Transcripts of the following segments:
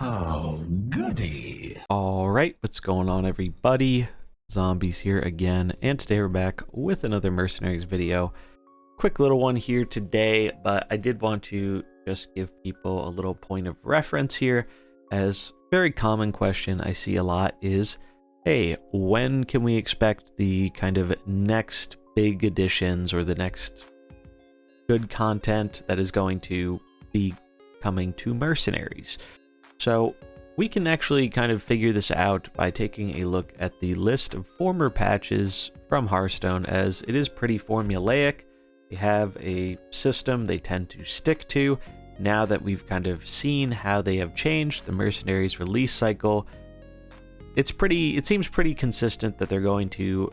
Oh, goody. Alright, what's going on everybody? Zombies here again, and today we're back with another Mercenaries video. Quick little one here today, but I did want to just give people a little point of reference here, as a very common question I see a lot is, hey, when can we expect the kind of next big additions or the next good content that is going to be coming to Mercenaries? So we can actually kind of figure this out by taking a look at the list of former patches from Hearthstone, as it is pretty formulaic. They have a system they tend to stick to. Now that we've kind of seen how they have changed the Mercenaries release cycle, it seems pretty consistent that they're going to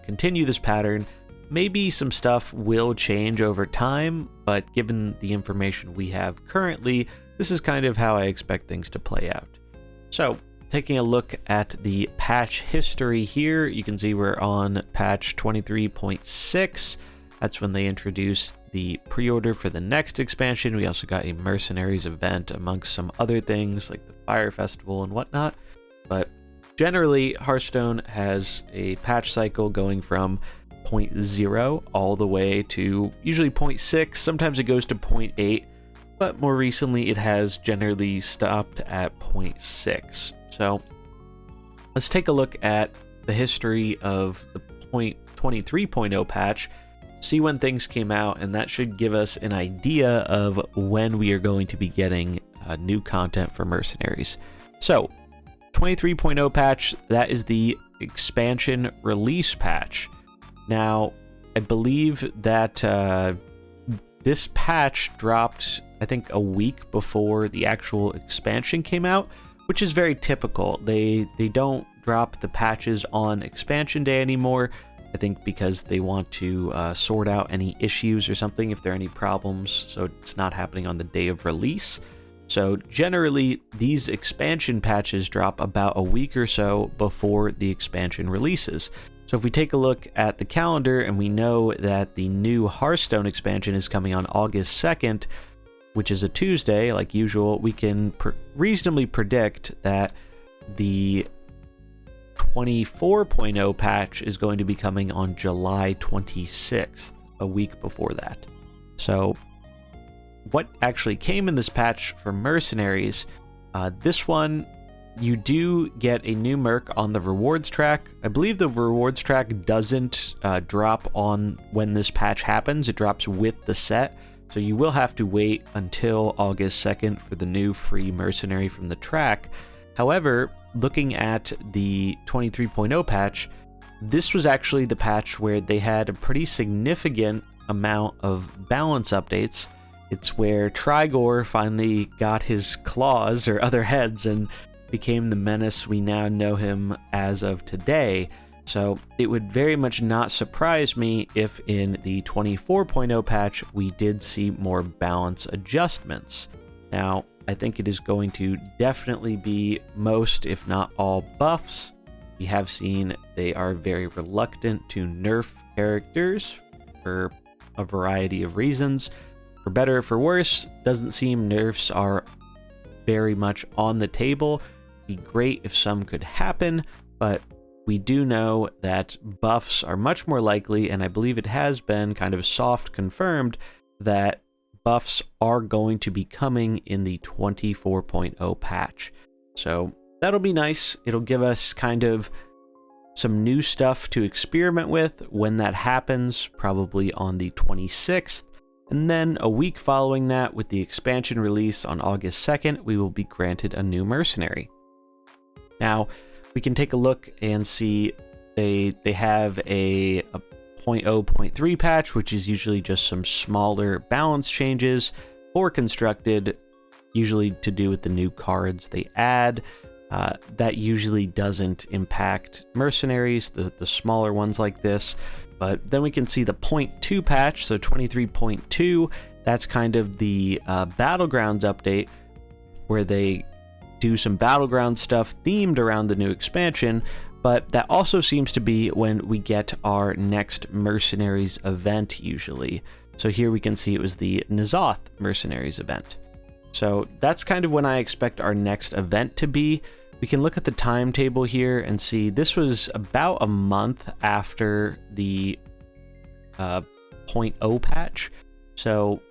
continue this pattern. Maybe some stuff will change over time, but given the information we have currently, this is kind of how I expect things to play out. So, taking a look at the patch history here, you can see we're on patch 23.6. That's when they introduced the pre-order for the next expansion. We also got a Mercenaries event amongst some other things like the Fire Festival and whatnot. But generally, Hearthstone has a patch cycle going from 0.0 all the way to usually 0.6. Sometimes it goes to 0.8. But more recently, it has generally stopped at 0.6. So let's take a look at the history of the 23.0 patch, see when things came out, and that should give us an idea of when we are going to be getting new content for Mercenaries. So 23.0 patch, that is the expansion release patch. Now, I believe that this patch dropped, I think, a week before the actual expansion came out, which is very typical. They don't drop the patches on expansion day anymore, I think because they want to sort out any issues or something if there are any problems, so it's not happening on the day of release. So generally, these expansion patches drop about a week or so before the expansion releases. So if we take a look at the calendar and we know that the new Hearthstone expansion is coming on August 2nd, which is a Tuesday, like usual, we can reasonably predict that the 24.0 patch is going to be coming on July 26th, a week before that. So what actually came in this patch for Mercenaries, this one, you do get a new merc on the rewards track. I believe the rewards track doesn't drop on when this patch happens. It drops with the set. So you will have to wait until August 2nd for the new free mercenary from the track. However, looking at the 23.0 patch, this was actually the patch where they had a pretty significant amount of balance updates. It's where Trigor finally got his claws or other heads and became the menace we now know him as of today. So it would very much not surprise me if in the 24.0 patch we did see more balance adjustments. Now, I think it is going to definitely be most, if not all, buffs. We have seen they are very reluctant to nerf characters for a variety of reasons. For better or for worse, doesn't seem nerfs are very much on the table. Be great if some could happen, but we do know that buffs are much more likely, and I believe it has been kind of soft confirmed that buffs are going to be coming in the 24.0 patch. So that'll be nice. It'll give us kind of some new stuff to experiment with when that happens, probably on the 26th. And then a week following that, with the expansion release on August 2nd, we will be granted a new mercenary. Now, we can take a look and see they have a 0.0.3 patch, which is usually just some smaller balance changes, or constructed, usually to do with the new cards they add. That usually doesn't impact mercenaries, the smaller ones like this. But then we can see the 0.2 patch, so 23.2, that's kind of the Battlegrounds update, where they do some Battleground stuff themed around the new expansion, but that also seems to be when we get our next Mercenaries event usually. So here we can see it was the N'Zoth Mercenaries event. So that's kind of when I expect our next event to be. We can look at the timetable here and see this was about a month after the 0.0 patch. So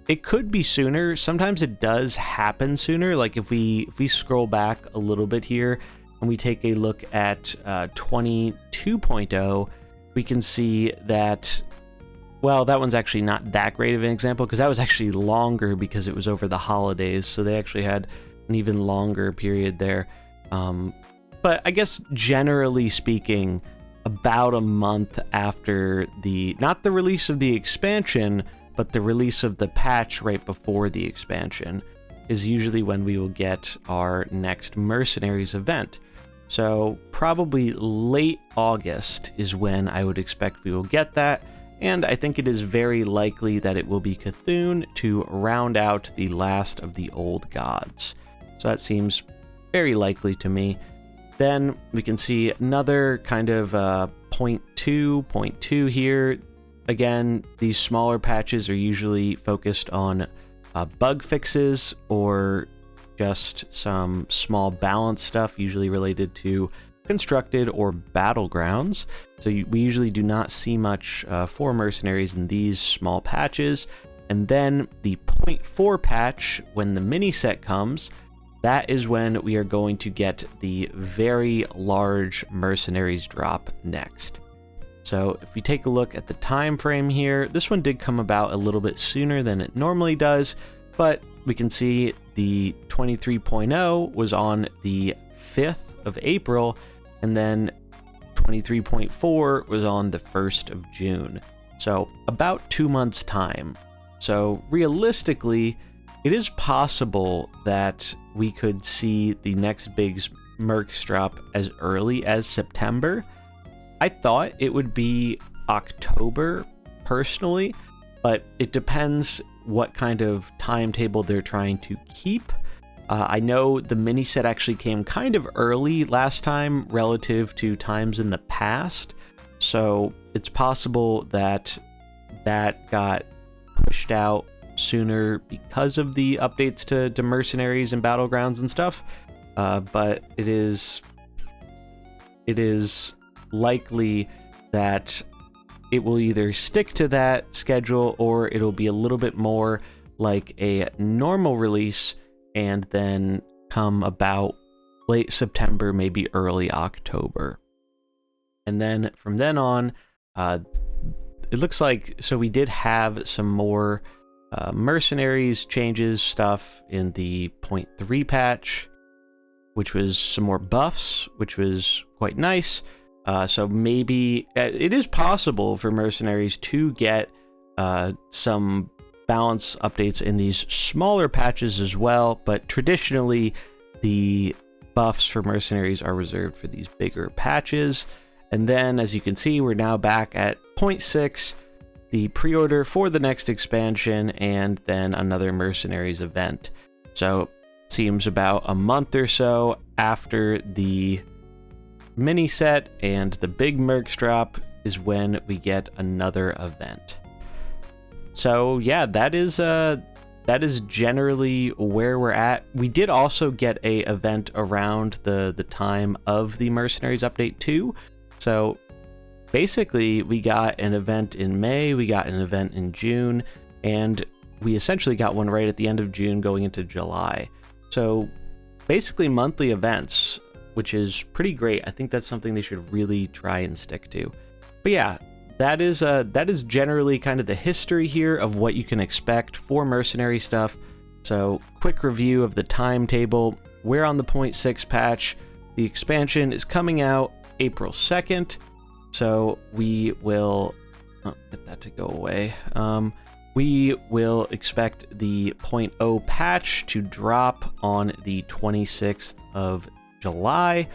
it could be sooner. Sometimes it does happen sooner. Like if we scroll back a little bit here and we take a look at 22.0, we can see that, well, that one's actually not that great of an example because that was actually longer because it was over the holidays. So they actually had an even longer period there. But I guess generally speaking, about a month after not the release of the expansion, but the release of the patch right before the expansion is usually when we will get our next Mercenaries event. So probably late August is when I would expect we will get that, and I think it is very likely that it will be Cthulhu to round out the last of the old gods. So that seems very likely to me. Then we can see another kind of 0.2 here. Again, these smaller patches are usually focused on bug fixes or just some small balance stuff, usually related to constructed or battlegrounds. So we usually do not see much for Mercenaries in these small patches. And then the 0.4 patch, when the mini set comes, that is when we are going to get the very large Mercenaries drop next. So if we take a look at the time frame here, this one did come about a little bit sooner than it normally does, but we can see the 23.0 was on the 5th of April, and then 23.4 was on the 1st of June. So about 2 months time. So realistically, it is possible that we could see the next big Mercs drop as early as September. I thought it would be October personally, but it depends what kind of timetable they're trying to keep. I know the mini set actually came kind of early last time relative to times in the past, so it's possible that that got pushed out sooner because of the updates to Mercenaries and Battlegrounds and stuff, but it is likely that it will either stick to that schedule or it'll be a little bit more like a normal release and then come about late September, maybe early October. And then from then on, it looks like, so we did have some more Mercenaries changes stuff in the 0.3 patch, which was some more buffs, which was quite nice. So maybe it is possible for Mercenaries to get some balance updates in these smaller patches as well, but traditionally the buffs for Mercenaries are reserved for these bigger patches. And then, as you can see, we're now back at 0.6, the pre-order for the next expansion, and then another Mercenaries event. So it seems about a month or so after the mini set and the big Mercs drop is when we get another event. So yeah, that is generally where we're at. We did also get a event around the time of the Mercenaries update too. So basically we got an event in May, we got an event in June, and we essentially got one right at the end of June going into July. So basically monthly events, which is pretty great. I think that's something they should really try and stick to. But yeah, that is generally kind of the history here of what you can expect for Mercenary stuff. So quick review of the timetable. We're on the 0.6 patch. The expansion is coming out April 2nd. So we will get that to go away. We will expect the 0.0 patch to drop on the 26th of July.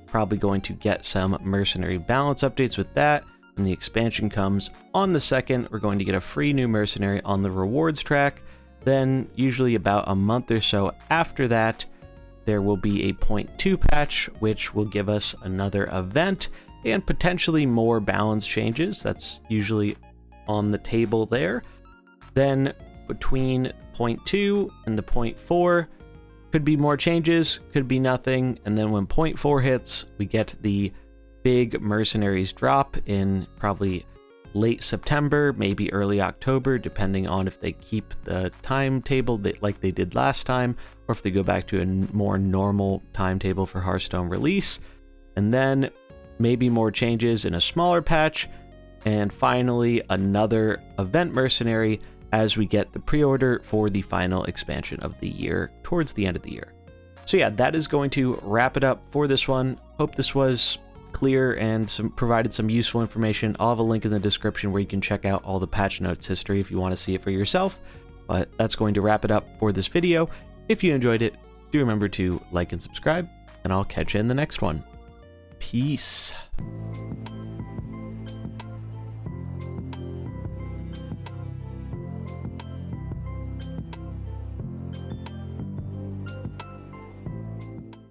Probably going to get some Mercenary balance updates with that. When the expansion comes on the 2nd, we're going to get a free new Mercenary on the rewards track. Then, usually about a month or so after that, there will be a 0.2 patch, which will give us another event and potentially more balance changes. That's usually on the table there. Then between 0.2 and the 0.4. Could be more changes, could be nothing. And then when 0.4 hits, we get the big Mercenaries drop in probably late September, maybe early October, depending on if they keep the timetable like they did last time, or if they go back to a more normal timetable for Hearthstone release. And then maybe more changes in a smaller patch, and finally another event mercenary as we get the pre-order for the final expansion of the year towards the end of the year. So yeah, that is going to wrap it up for this one. Hope this was clear and provided some useful information. I'll have a link in the description where you can check out all the patch notes history if you want to see it for yourself. But that's going to wrap it up for this video. If you enjoyed it, do remember to like and subscribe, and I'll catch you in the next one. Peace.